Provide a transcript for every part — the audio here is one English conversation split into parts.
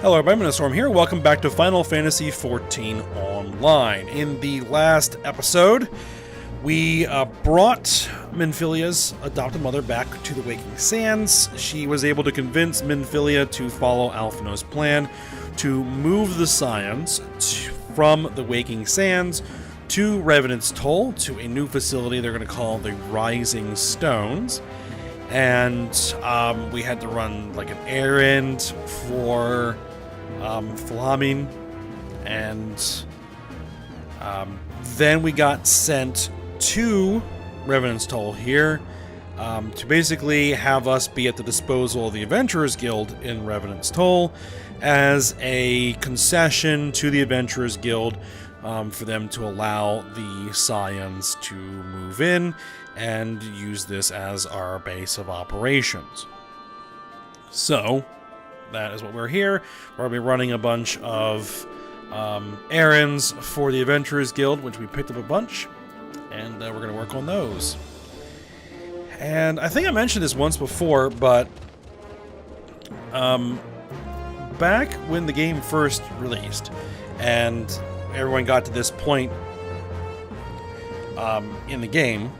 Hello everybody, I'm Storm here. Welcome back to Final Fantasy XIV Online. In the last episode, we brought Minfilia's adopted mother back to the Waking Sands. She was able to convince Minfilia to follow Alphinaud's plan to move the Scions from the Waking Sands to Revenant's Toll, to a new facility they're going to call the Rising Stones. And we had to run like an errand for Flaming, and then we got sent to Revenant's Toll here to basically have us be at the disposal of the Adventurers Guild in Revenant's Toll as a concession to the Adventurers Guild for them to allow the Scions to move in and use this as our base of operations. So that is what we're here. We're going to be running a bunch of errands for the Adventurers Guild, which we picked up a bunch, and we're going to work on those. And I think I mentioned this once before, but back when the game first released, and everyone got to this point in the game,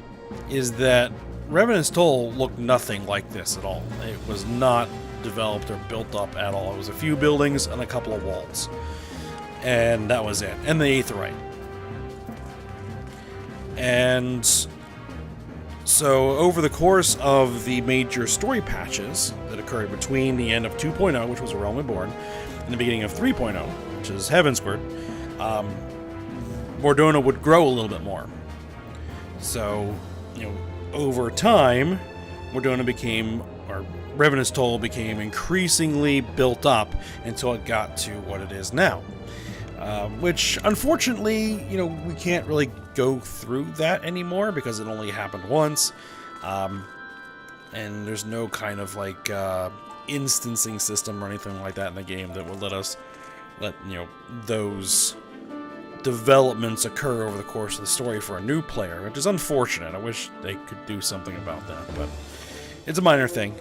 is that Revenant's Toll looked nothing like this at all. It was not developed or built up at all. It was a few buildings and a couple of walls, and that was it. And the Aetheryte. And so over the course of the major story patches that occurred between the end of 2.0, which was A Realm Reborn, and the beginning of 3.0, which is Heavensward, Mordona would grow a little bit more. So, over time, Mordona became, or Revenant's Toll became increasingly built up until it got to what it is now. Which, unfortunately, we can't really go through that anymore because it only happened once. And there's no kind of, instancing system or anything like that in the game that will let those developments occur over the course of the story for a new player, which is unfortunate. I wish they could do something about that, but it's a minor thing.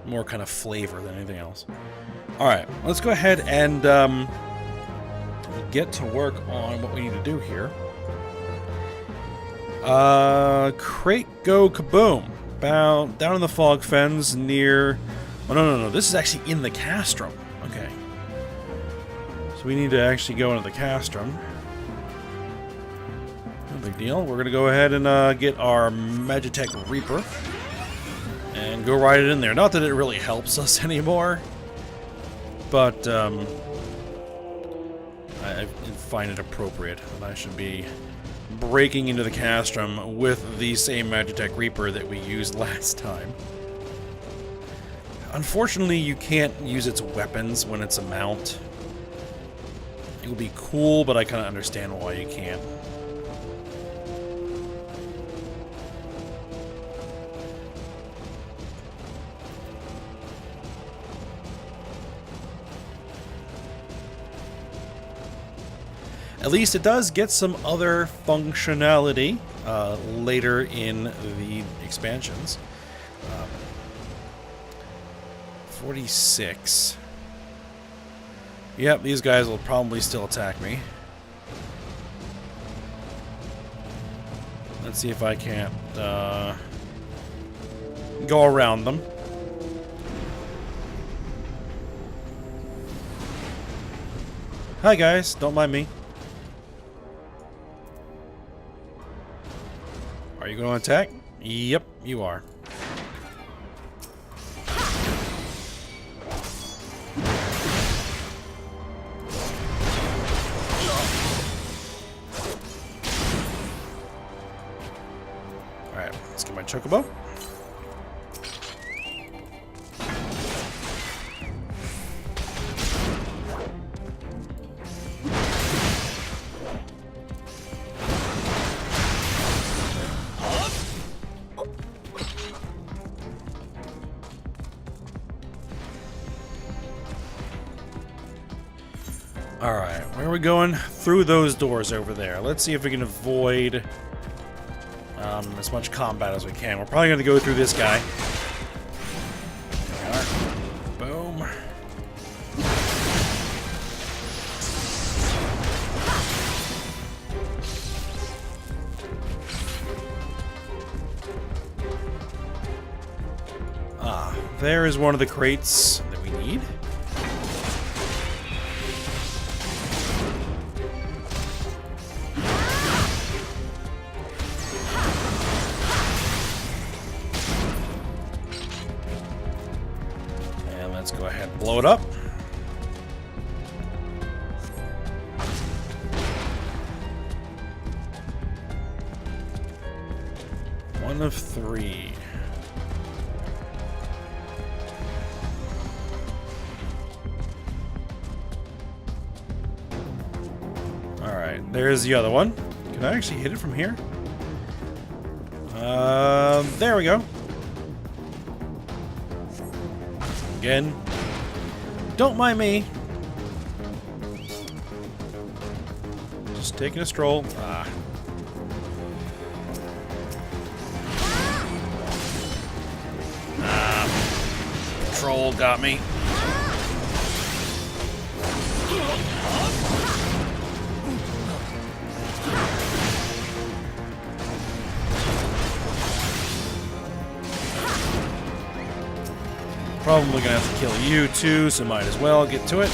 More kind of flavor than anything else. Alright, let's go ahead and get to work on what we need to do here. Crate Go Kaboom. Down in the Fog Fens near... Oh, no. This is actually in the Castrum. Okay. So we need to actually go into the Castrum. No big deal. We're going to go ahead and get our Magitech Reaper and go ride it in there. Not that it really helps us anymore, but I find it appropriate that I should be breaking into the Castrum with the same Magitech Reaper that we used last time. Unfortunately, you can't use its weapons when it's a mount. It would be cool, but I kind of understand why you can't. At least it does get some other functionality later in the expansions. 46. Yep, these guys will probably still attack me. Let's see if I can't go around them. Hi guys, don't mind me. Are you going to attack? Yep, you are. Alright, let's get my Chocobo. Alright, where are we going? Through those doors over there. Let's see if we can avoid as much combat as we can. We're probably going to go through this guy. There we are. Boom. there is one of the crates that we need. And let's go ahead and blow it up. One of 3. Alright, there's the other one. Can I actually hit it from here? There we go. Again. Don't mind me. Just taking a stroll. Troll got me. Probably gonna have to kill you too, so might as well get to it.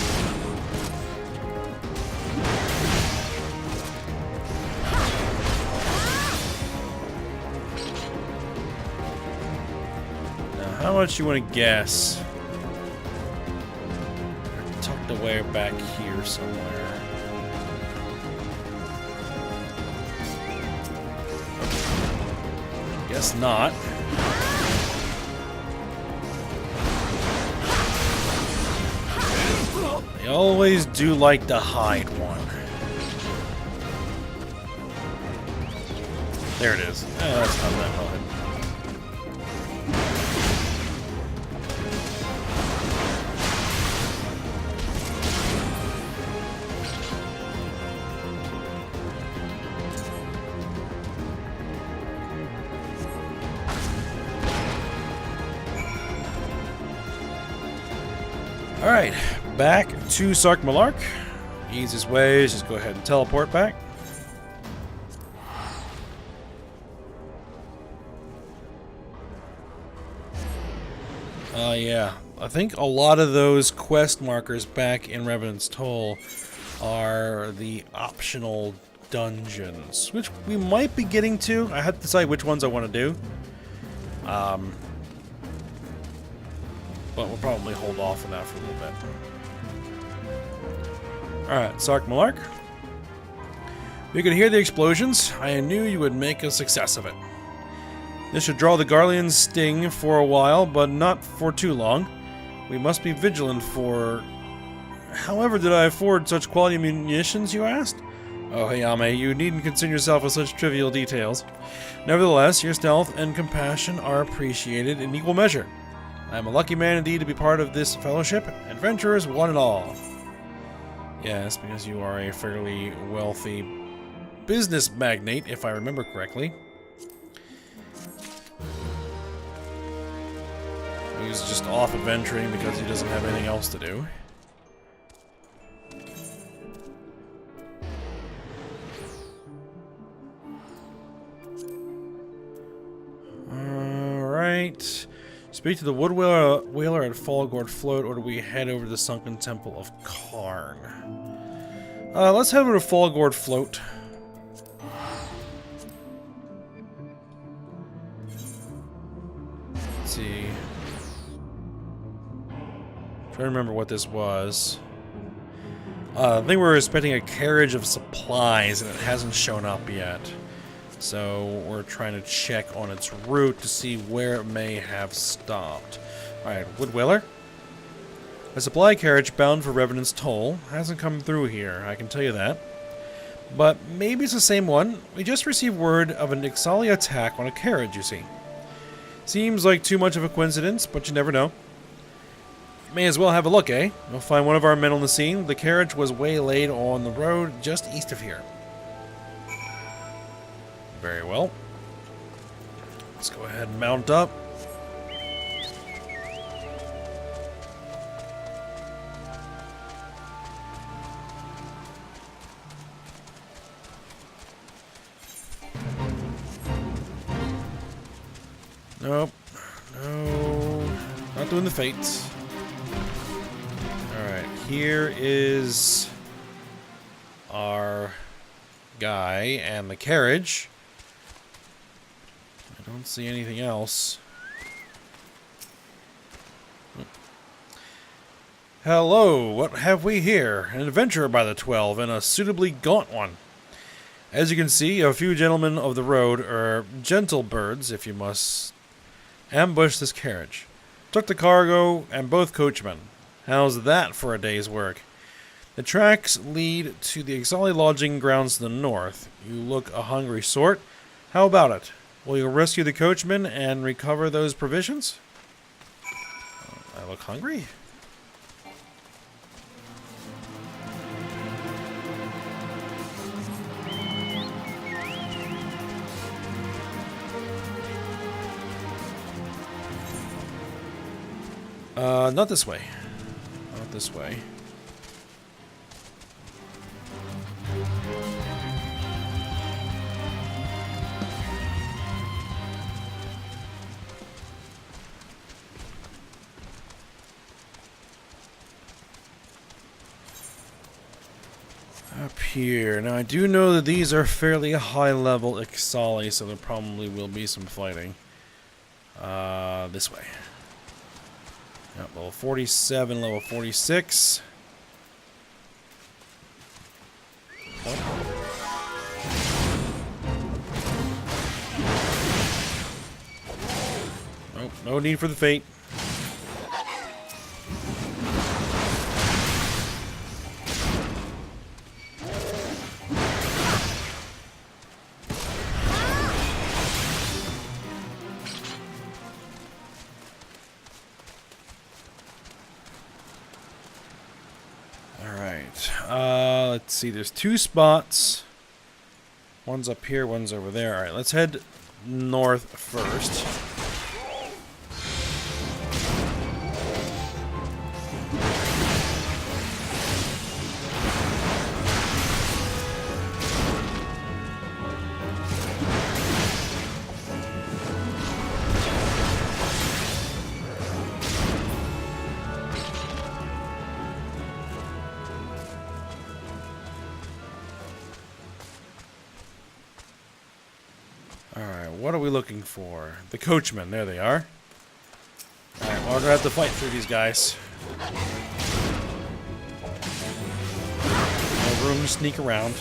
Now, how much you want to guess? They're tucked away back here somewhere. Guess not. They always do like to hide one. There it is. Oh, that's not that hard. Alright, back to Sark Malark. Easiest way is just go ahead and teleport back. Yeah, I think a lot of those quest markers back in Revenant's Toll are the optional dungeons, which we might be getting to. I have to decide which ones I want to do. But we'll probably hold off on that for a little bit. Alright, Sark Malark. We could hear the explosions. I knew you would make a success of it. This should draw the Garlean's sting for a while, but not for too long. We must be vigilant for... However did I afford such quality munitions, you asked? Oh, Hayame, you needn't concern yourself with such trivial details. Nevertheless, your stealth and compassion are appreciated in equal measure. I am a lucky man indeed to be part of this fellowship, adventurers one and all. Yes, because you are a fairly wealthy business magnate, if I remember correctly. He's just off adventuring because he doesn't have anything else to do. Alright. Speak to the wood whaler at Fallgord Float, or do we head over to the Sunken Temple of Karn? Let's head over to Fallgord Float. Let's see. Trying to remember what this was. I think we were expecting a carriage of supplies, and it hasn't shown up yet. So we're trying to check on its route to see where it may have stopped. Alright, Woodwiller. A supply carriage bound for Revenant's Toll hasn't come through here, I can tell you that. But maybe it's the same one. We just received word of an Ixali attack on a carriage, you see. Seems like too much of a coincidence, but you never know. May as well have a look, eh? We'll find one of our men on the scene. The carriage was waylaid on the road just east of here. Very well. Let's go ahead and mount up. Nope. No. Not not doing the fates. Alright, here is our guy and the carriage. I don't see anything else. Hello, what have we here? An adventurer by the 12, and a suitably gaunt one. As you can see, a few gentlemen of the road, or gentle birds, if you must, ambushed this carriage. Took the cargo and both coachmen. How's that for a day's work? The tracks lead to the Exali lodging grounds to the north. You look a hungry sort. How about it? Will you rescue the coachman and recover those provisions? I look hungry? Not this way. Not this way. Up here. Now, I do know that these are fairly high-level Exali, so there probably will be some fighting. This way. Yep, level 47, level 46. Oh. Nope, no need for the fate. Let's see, there's two spots. One's up here, one's over there. Alright, let's head north first. Alright, what are we looking for? The coachmen, there they are. Alright, well, we're gonna have to fight through these guys. No room to sneak around.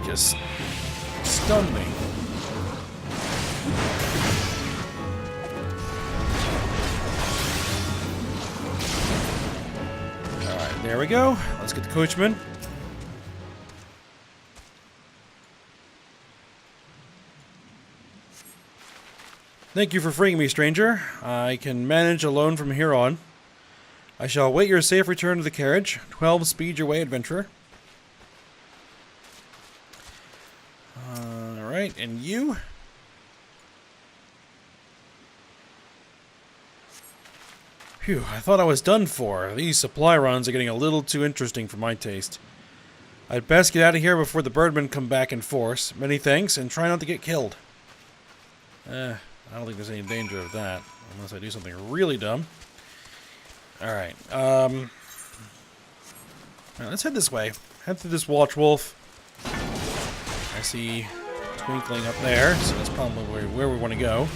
Just stunned me. Alright, there we go. Let's get the coachman. Thank you for freeing me, stranger. I can manage alone from here on. I shall await your safe return to the carriage. 12 speed your way, adventurer. Alright, and you? Phew, I thought I was done for. These supply runs are getting a little too interesting for my taste. I'd best get out of here before the birdmen come back in force. Many thanks, and try not to get killed. I don't think there's any danger of that, unless I do something really dumb. Alright, let's head this way. Head through this watch wolf. I see twinkling up there, so that's probably where we want to go.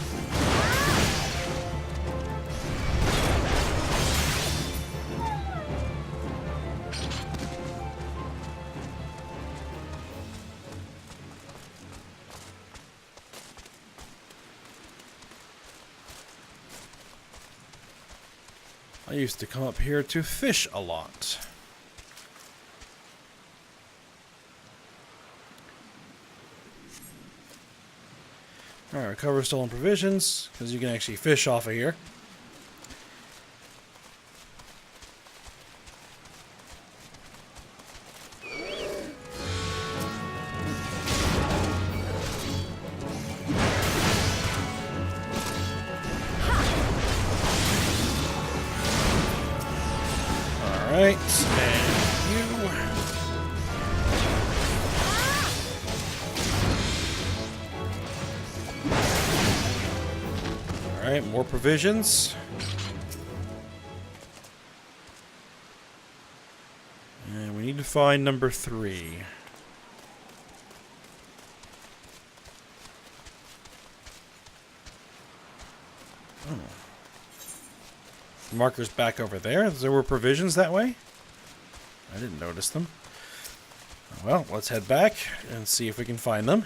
I used to come up here to fish a lot. Alright, recover stolen provisions, because you can actually fish off of here. Alright, and you. Alright, more provisions. And we need to find number 3. Oh. Marker's back over there. There were provisions that way? I didn't notice them. Well, let's head back and see if we can find them.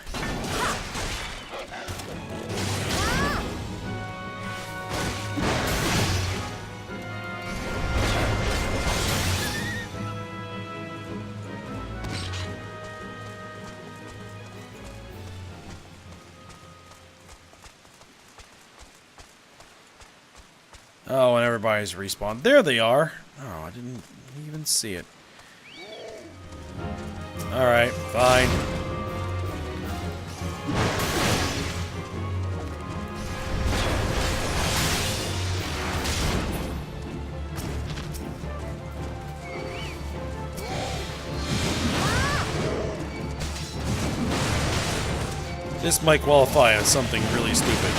Oh, and everybody's respawned. There they are. Oh, I didn't even see it. Alright, fine. This might qualify as something really stupid.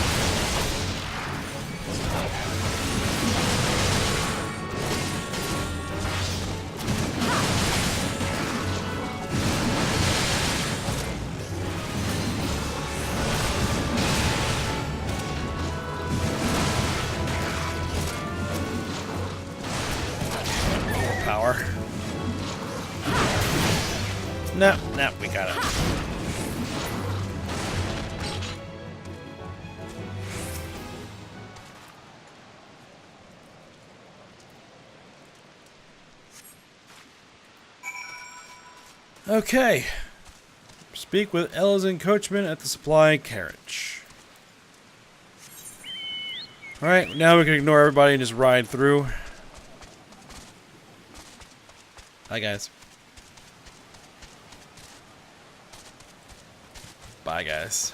Power. No, we got it. Okay. Speak with Eorzea coachman at the supply carriage. Alright, now we can ignore everybody and just ride through. Hi, guys. Bye, guys.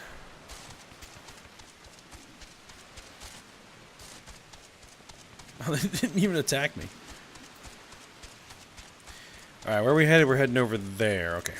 Oh, they didn't even attack me. Alright, where are we headed? We're heading over there. Okay.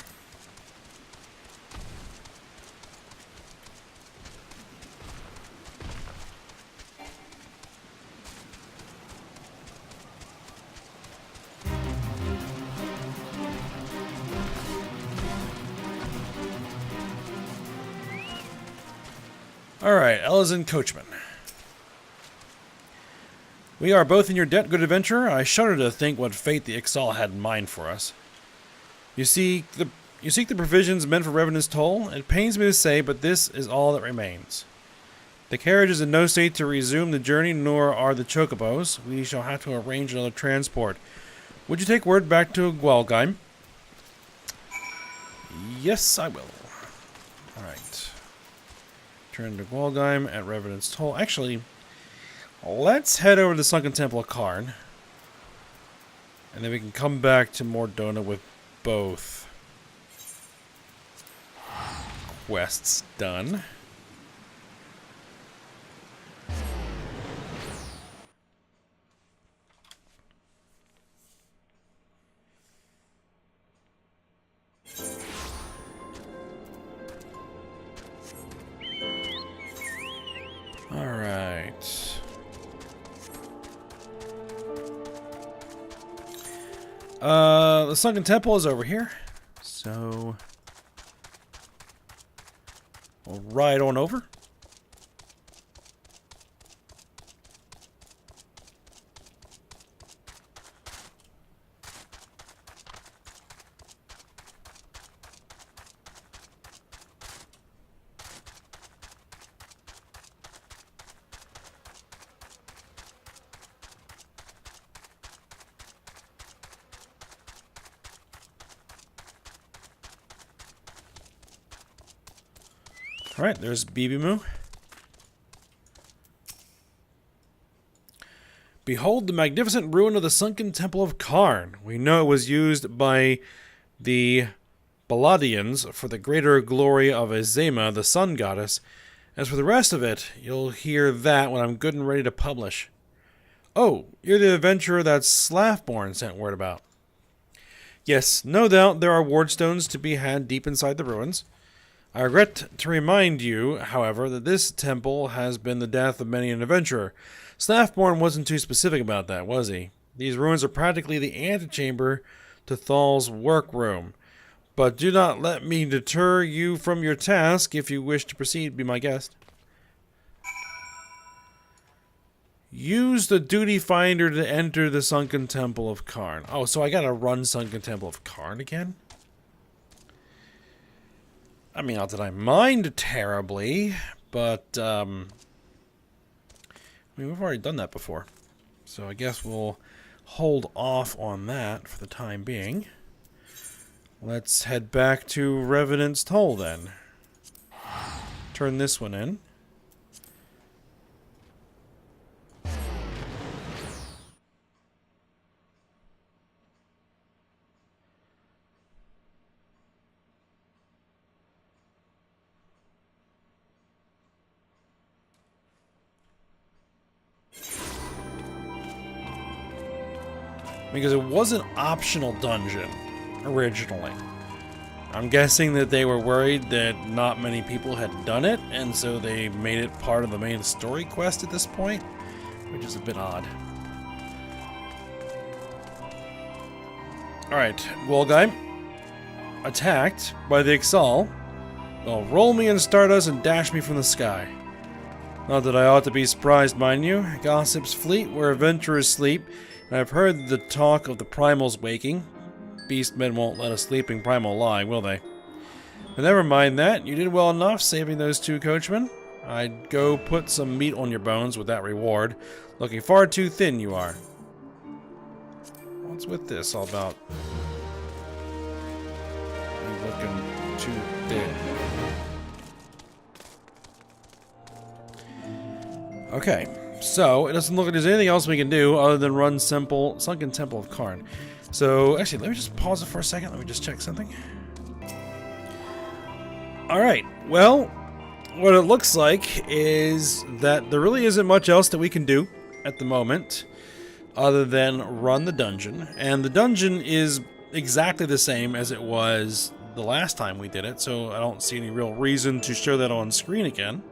Alright, Eorzea coachman. We are both in your debt, good adventurer. I shudder to think what fate the Ixal had in mind for us. You seek the provisions meant for Revenant's Toll. It pains me to say, but this is all that remains. The carriage is in no state to resume the journey, nor are the chocobos. We shall have to arrange another transport. Would you take word back to Gualgeim? Yes, I will. Alright. Turn to Gualgeim at Revenant's Toll. Actually, let's head over to the Sunken Temple of Karn. And then we can come back to Mordona with both quests done. Alright. The Sunken Temple is over here. So we'll ride on over. Alright, there's Bibimu. Behold the magnificent ruin of the sunken temple of Karn. We know it was used by the Baladians for the greater glory of Eorzea, the sun goddess. As for the rest of it, you'll hear that when I'm good and ready to publish. Oh, you're the adventurer that Slathborn sent word about. Yes, no doubt there are wardstones to be had deep inside the ruins. I regret to remind you, however, that this temple has been the death of many an adventurer. Slathborn wasn't too specific about that, was he? These ruins are practically the antechamber to Thal's workroom. But do not let me deter you from your task. If you wish to proceed, be my guest. Use the duty finder to enter the sunken temple of Karn. Oh, so I gotta run sunken temple of Karn again? I mean, not that I mind terribly, but, I mean, we've already done that before. So I guess we'll hold off on that for the time being. Let's head back to Revenant's Toll, then. Turn this one in. Because it was an optional dungeon originally. I'm guessing that they were worried that not many people had done it, and so they made it part of the main story quest at this point, which is a bit odd. Alright, Wall Guy. Attacked by the Ixal. Well, roll me in stardust and dash me from the sky. Not that I ought to be surprised, mind you. Gossip's fleet where adventurers sleep, and I've heard the talk of the primals waking. Beastmen won't let a sleeping primal lie, will they? But never mind that. You did well enough saving those two coachmen. I'd go put some meat on your bones with that reward. Looking far too thin you are. What's with this all about? I'm looking too thin. Okay, so it doesn't look like there's anything else we can do other than run Sunken Temple of Karn. So, actually, let me just pause it for a second. Let me just check something. Alright, well, what it looks like is that there really isn't much else that we can do at the moment other than run the dungeon. And the dungeon is exactly the same as it was the last time we did it, so I don't see any real reason to show that on screen again.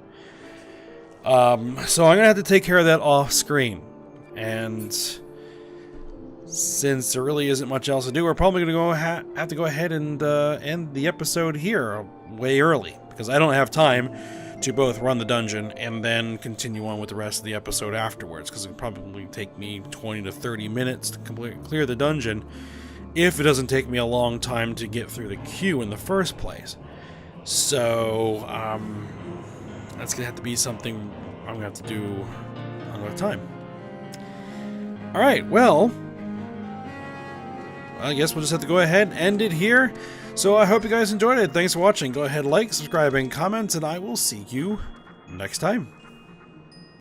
So I'm going to have to take care of that off screen. And since there really isn't much else to do, we're probably going to have to go ahead and end the episode here way early, because I don't have time to both run the dungeon and then continue on with the rest of the episode afterwards, because it'll probably take me 20 to 30 minutes to clear the dungeon if it doesn't take me a long time to get through the queue in the first place. So, that's going to have to be something I'm going to have to do another time. Alright, well, I guess we'll just have to go ahead and end it here. So I hope you guys enjoyed it. Thanks for watching. Go ahead, like, subscribe, and comment, and I will see you next time.